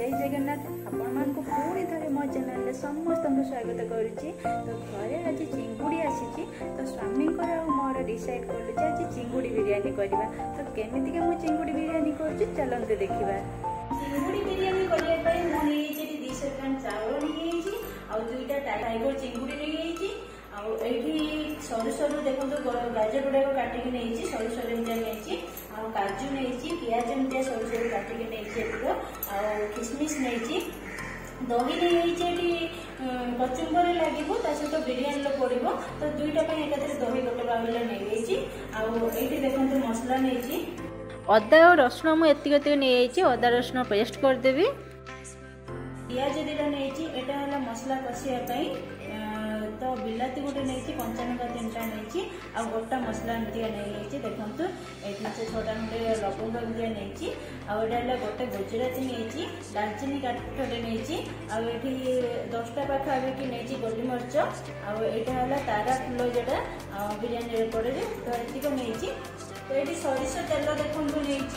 जय जगन्नाथ आपण मानक पुणी थे मो चैनल समस्त स्वागत करुच्ची। तो घरे आज चिंगुड़ी आसी तो स्वामी मोर डिसाइड कलु आज चिंगुड़ी बिरियानी करवा। तो केमितिका मु चिंगुड़ी बिरियानी करुच्ची चलते देखा। चिंगुड़ी बिरियानी करने मुझे 200 ग्राम चावल नहीं आ 2टा टाइगर चिंगुड़ी नहीं आठी सरू सरू देखो गाजर गुड़ाक काटिक नहीं सरू सरू नहीं काजू नहीं पियाज एमती सरू सरू काटिक नहीं किसमिश नहीं दही नहीं कचुम्बर लगे सहित बिरियानी पड़ो तो 2टा एक दही गोटे बाउल नहीं देखो मसला नहीं अदा और रसुण मुझे नहीं अदा रसुण पेस्ट करदेवी पियाज 2टा नहीं यहाँ मसला कषापी तो बिलाती गोटे नहीं कंचा लंका 3टा नहीं गोटा मसला एमती नहीं देखो ये 6टा खंडे लवंग एमती नहीं आटा गोटे गुजराती नहीं दालचीनी काठटे नहीं आठी 10टा पाखापाखि नहीं गोलमरीच आईटा है तारा फूल जोटा बिरियानी पड़े तो ये नहीं तो ये सरिष तेल देखो नहीं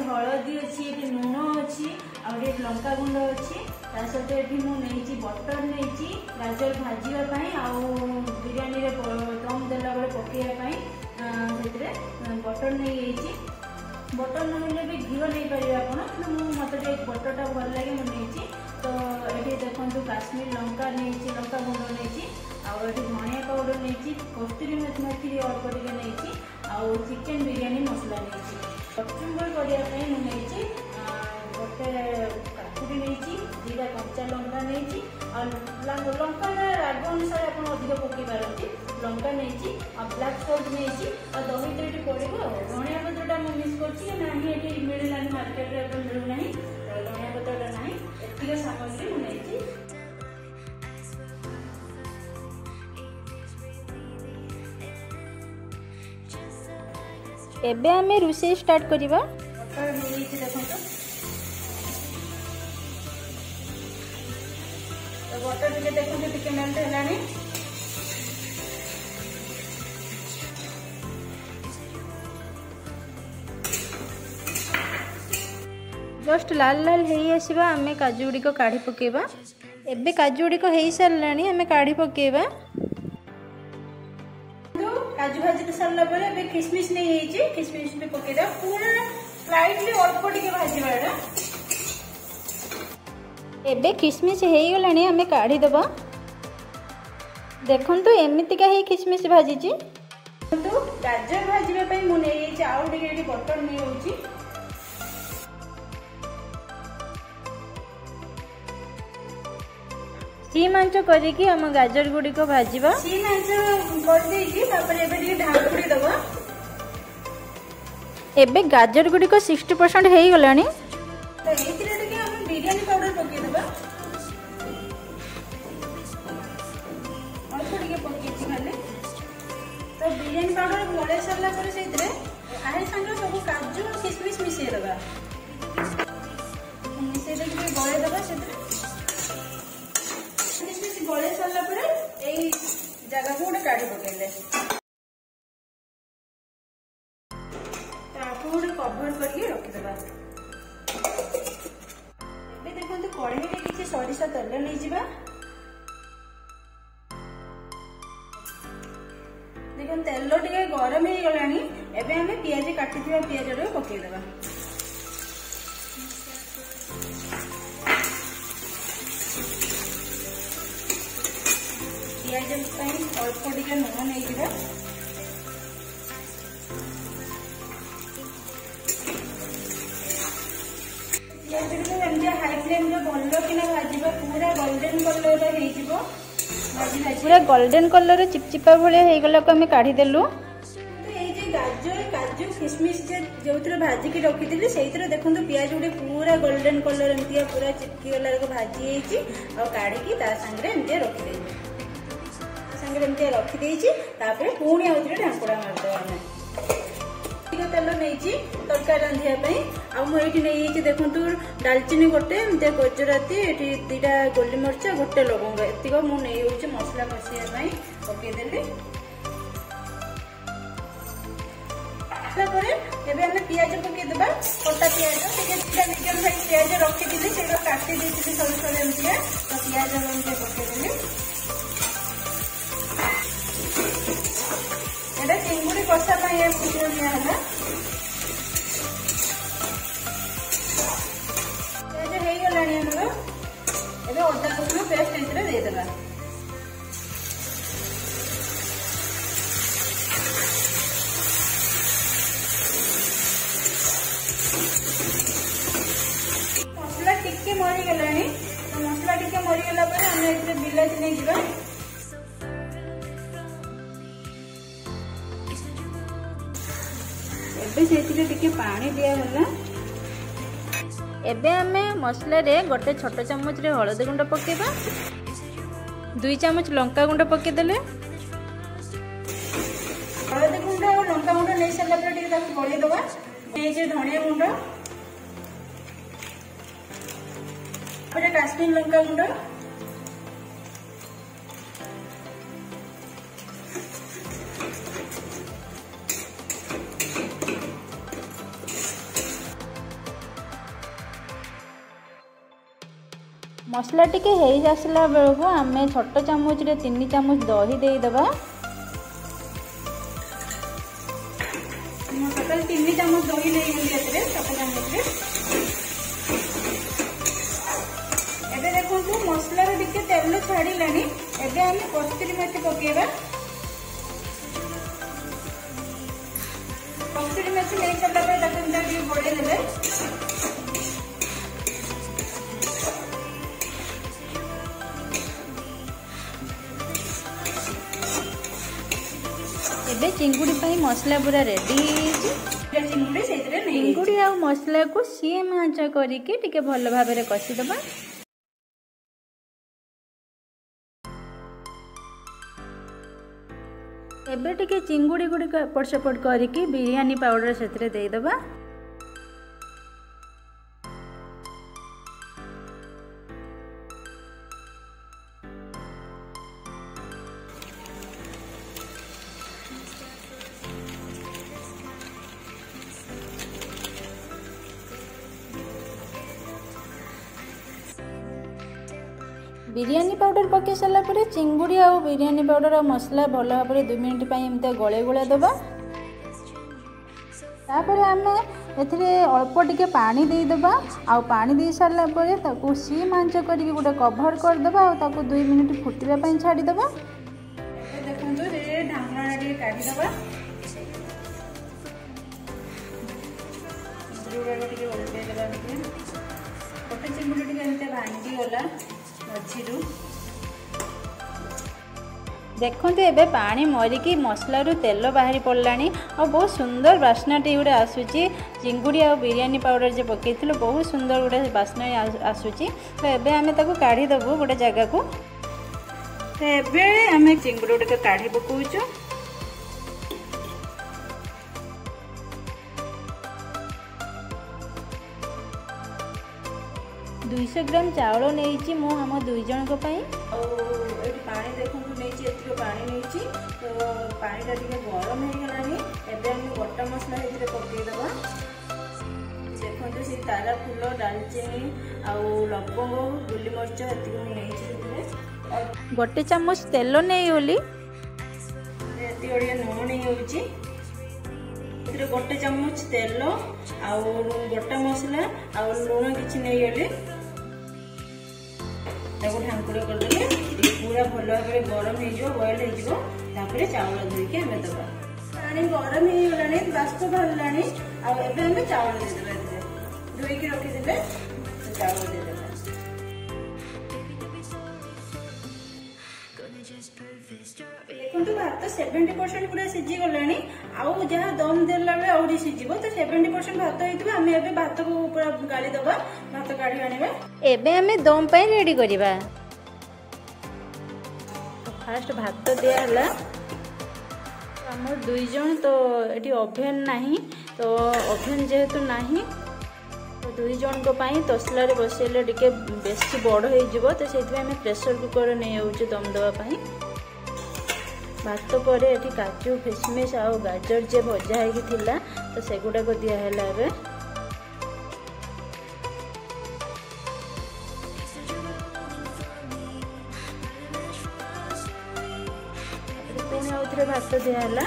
हलदी अच्छी लुण अच्छी आगे लंका गुंड अच्छी सहित ये मुझे बटर नहीं गाजर भाजवाई बिरियानी दम देला बेले पकड़ाई बटर नहीं बटर ना भी घी नहीं पारे आप मत बटरटा भल लगे मुझे तो ये देखो काश्मीर लंका नहीं लंका गुंड नहीं धनिया पाउडर नहीं कस्तूरी मेथी अल्प टे नहीं चिकेन बिरियानी मसला नहीं कचुम्बर करने नहीं गोटे काकुड़ी नहीं 2टा कंचा लंका नहीं लंका राग अनुसार आप अधिक पकई पारती लंका नहीं ब्लाक सल्ट नहीं दही तो ये पड़ो धनिया पत्रटा मुझे मिस कर मिलना मार्केट में मिलूना धनिया पत्रटा ना एतिक सामग्री नहीं एबे आमे रुसे स्टार्ट करिबा। बटर नहीं देखो तो बटर टिके देखो टिके मेल्ट हेलानी जस्ट लाल लाल हेई आसीबा आमे काजू गुडी को काढी पकेबा। एबे काजू गुडी को हेई सारलानी आमे काढी पकेबा। काजू भाजी सारा पर किसमिश नहीं किसमिश भी पकईदा पूरा स्लाइटली अल्प टे भाजवा एबे किसमिश हो गलानी आमे काढ़ी दबा। देखंतु एमितिका ही किसमिश भाजी गाजर भाजवाई मुझे आउ टे बटर नहीं होची सीम आंच करिकी हम गाजर गुडी को भाजीबा। सीम आंच कर देकी तापर एबे टिके ढांकुड़ी दबा। एबे गाजर गुडी को 60% हेई गलानी तो एथिरे टिके हम बिरियानी पाउडर पके दबा। अल्प टिके पकेची खाली तो बिरियानी पाउडर गोळे सरला पर सेइतरे आहे संग सब काजू और किशमिश मिसे दबा मिसे देके गोळे दबा सेतरे गले सरला जगह को गोटे काढ़ी पकेले गोटे कभर करके रखिदेबा। देखो कढ़ई में किसी सरिष तेल नहीं जावा देखो तेल टे गरम हो गलानी एबे हमें पियाज काटी पियाज पकेदेबा। पियाज अल्प टे लुण नहीं पियाज हाई फ्लेम भल कि भाजवा पूरा गोल्डन कलर पूरा गोल्डन कलर चिपचिपा भाई होगला को आम काढ़ीदेलु। गाजर काजू किशमिश जो भाजिकी रखी से देखो पियाज गोटे पूरा गोल्डन कलर एमती पूरा चिपकी गला भाजी काढ़ी एमती रखीदे एमती रखीदे पुणी आउे ढांकुड़ा मारदेव तेल नहीं तरकारी रांधापी आईटी देखो दालचीनी गोटे एमती गुजराती 2टा गोलमरीच गोटे लवंग एतिक मुझे मसला कषापी पकईदेली आसला पर एबे हमें पियाज पके देबा कटा पियाज टिके मीडियम साइज पियाज रखी दिली सेटा काटी देइछि सरू सरू एमती तो पियाज एमती पके देली एटा चिंगुड़ी कषा पई ए वीडियो निया हला पियाज हेई गलानी हमर एबे अदा रसुन पेस्ट इतरे दे देबा मसला टिके मरी गलानी तो मसला टिके मरी गला पर हम इतरे बिलाती नहीं जिबा एबे सेतिरे टिके पानी दिया गला एबे हमें मसला रे गोटे छोट चम्मच रे हळदी गुंड पकेबा 2 चम्मच लंका गुंड पके देले हळदी गुंड और लंका गुंड नै सला पर टिके ताको गळी दबा ए जे धनिया गुंड और काश्मीर लंका गुंड मसला टिके हेई आसला बेलू आम छोट चामच रे 3 चामच दही दे दबा टोटल 3 चामच दही ले छोट चामच रे एबे देखो मसला रे टिके तेल छाड़ी लानी एबे हम कस्तूरी मेथी पकेबा कस्तूरी मेथी नहीं चला पे ताको टिके बड़े देबे एबे चिंगुड़ी पाई मसला पूरा रेडी चिंगुड़ी आ मसला को सेम आंच करके टिके भल भाव में कषी दबा एबे टिके चिंगुड़ी गुड़ी को एपट सेपट करके बिरयानी पाउडर से दे दबा बिरयानी पाउडर पके सारा पर चिंगुड़ी आ बिरयानी पाउडर और मसला भल भाव 2 मिनट एमती गले गुला दबा तापर आम अल्प टिके पानी दे दबा आ पानी दे सारा पर सीम आंच करके गोटे कभर करदबा आ 2 मिनट फुटवा छाड़ी दबा देखो ढाकना टिके काढ़ी दबा गोटे चिंगुड़ी टिके भांगी गला देखो एबे पानी मरिकी मसला रू तेल बाहरी पड़लानी और बहुत सुंदर बास्ना टी गोटे आसूची चिंगुड़ी आ बिरयानी पाउडर जो पकई बहुत सुंदर गोटे बास्ना आसूची तो एबे आमे ताको काढ़ी देबू गोटे जगह को तो एबे आमे चिंगुड़ी टिके काढ़ी पकाउछु 200 ग्राम चावल नहीं मु आम 2 जन को पाई पानी देखो नहीं पानी नहीं तो पानी टा गरम हो गलानी एबे हम गोटा मसला ये पकईदबा देखो से तारा फूल डालचीनी आ लवंग गोलमरीच ये गोटे चामच तेल नहीं होली लुण नहीं होची गोटे चामच तेल आ गोटा मसला आ लुण किसी नहीं गली ढांकुड़ करदे पूरा भल भाव गरम हो बॉयल हो चावल धोईकी आम दबा पानी गरम हो गलानी बाष्प बाहरलानी आम चावल देदेबा धोईकी रखीदे चावल देदेबा देखो भात 70% पूरा सीझी गलानी आउ जहाँ दम देला बेले आउरी सीझिबो तो 70% भात होइतबा हमें एबे भात को पूरा गाली दबा भात काढी आनिबा एबे हमें दम पई रेडी करिबा तो फास्ट भात दिया हला हमर 2 जन तो एटी ओभन नाही तो ओभन जेहेतु नाही तो 2 जन को पाई तसला रे बसेले टिके बेसी बड़ हो जिवो तो सेति हमें प्रेशर कुकर नै होउछ दम दवा पाई भात पर ये काजू किशमिश आउ गाजर जे भजा होता तो सेगुड़ा को दिहला ए पुणी आउ थे भात दिहला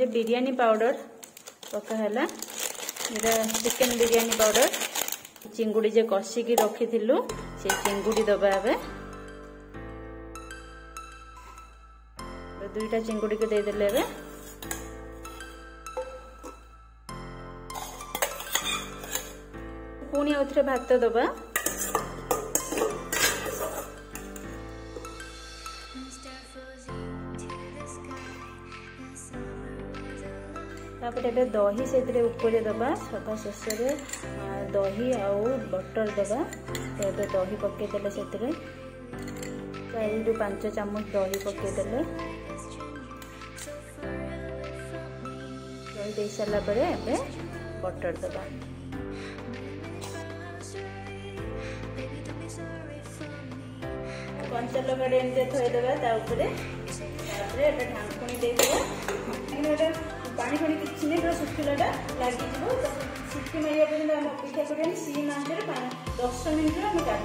बिरयानी पाउडर पकाला चिकेन बिरयानी पाउडर चिंगुड़ी जे कषिकी रखी से चिंगुड़ी दबा दुईटा चिंगुड़ी को देदेले पुणी आउ थे भात दबा तापर दही से ऊपर दबा सभा शेष दही आउ बटर दबा तो दही पकईदे से 4 ରୁ 5 चामच दही पकईदे दही दे सारा पर बटर दबा कंचा लगा थोदेबा ढाकुणी देदेबा पानी फानी किसी नहीं पूरा सुखिलाटा लगे सीटी मारे पर्यटन आम अपेक्षा करें सीम आंच 10 मिनट आम काट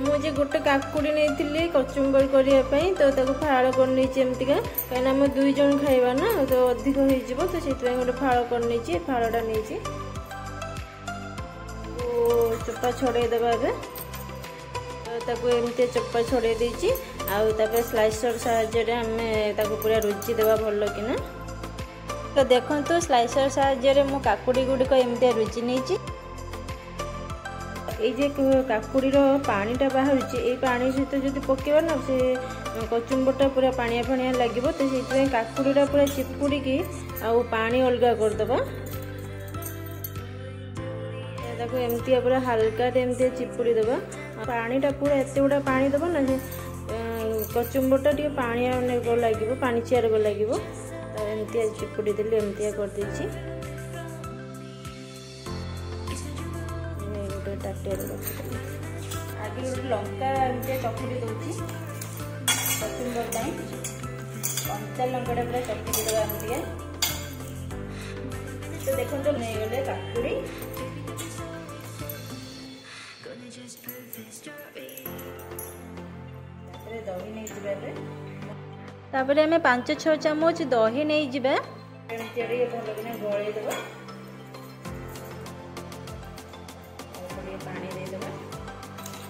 मुझे गोटे काकुड़ी नहीं कचुम्बर करने तो फाड़ करमतिका कहीं आम 2 जन खाइबा ना तो अधिक हो तो से गोटे फाड़ कर फाड़ा नहीं चोपा छड़े देवा एमती चोपा छड़े देची आउ स्लाइसर साहाय्य आम पूरा रुचि देवा भल किना तो देखो तो स्लाइसर साहाय्य मु काकुड़ी गुड़िक एमती रुचि नहीं ये काकुड़ी पानीटा बाहर पानी सहित जो पकेबा ना से कचुम्बरटा पूरा पानिया पानिया लगे तो से काकुड़ीटा पूरा चिपुड़ी की आउ पानी अलग करदबा एमती पूरा हल्का एमती चिपुड़ी दबा पानीटा पूरा एत गुड़ा पानी दबा ना कचुम्बरटा टे पानिया लगे पानी चियार लगे तो एमती चिपुड़ी देली एमती करदे गोटे टाटिया आगे गोटे लंका एमती चकुड़ी दूसरी कचुम्बर कंचा लंकाटा पूरा चकुड़ी देवा एमती तो देखो तो नहीं गले काकुड़ी दही नहीं तापर आम 5-6 चामच दही नहीं जावा भल कि गलई देवा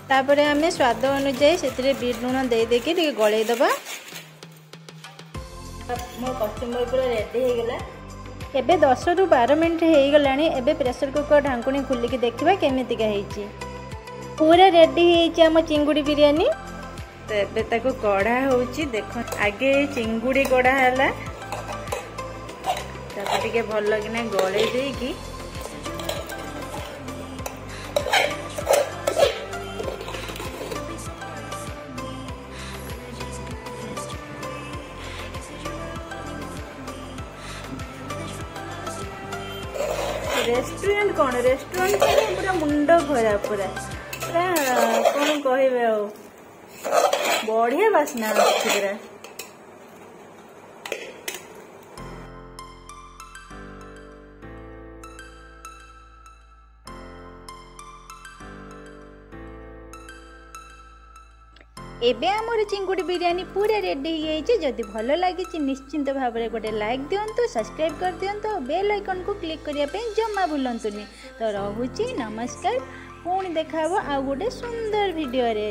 तापर आम स्वाद अनुजाई से बीट लुण दे देके गलई देवा मो कचुम्बर पूरा रेडी हो गला एबे 10 ରୁ 12 मिनट हो गलानी एबे प्रेशर कुकर ढांकुणी खोलिकी देखा केमितिका होईची पूरा रेडी होईची आम चिंगुड़ी बिरयानी तो एबे ताको कढ़ा होची देखो आगे चिंगुड़ी कढ़ा हैला ताको टिके भल किना गळे देकी रेस्टोरेंट कौन रेस्टोरेंट पूरा मुंड खराब पूरा पूरा कौन कहबे आ बढ़िया बास्ना पूरा एबे आमर चिंगुड़ी बिरयानी पूरा रेडी हो जदि भल लगी निश्चिंत भाव में गोटे लाइक दिंतु सब्सक्राइब कर दिंतु बेल आइकन को क्लिक करने जमा भूलतुनि तो रोची नमस्कार पुणी देखा आ गोटे सुंदर वीडियो रे।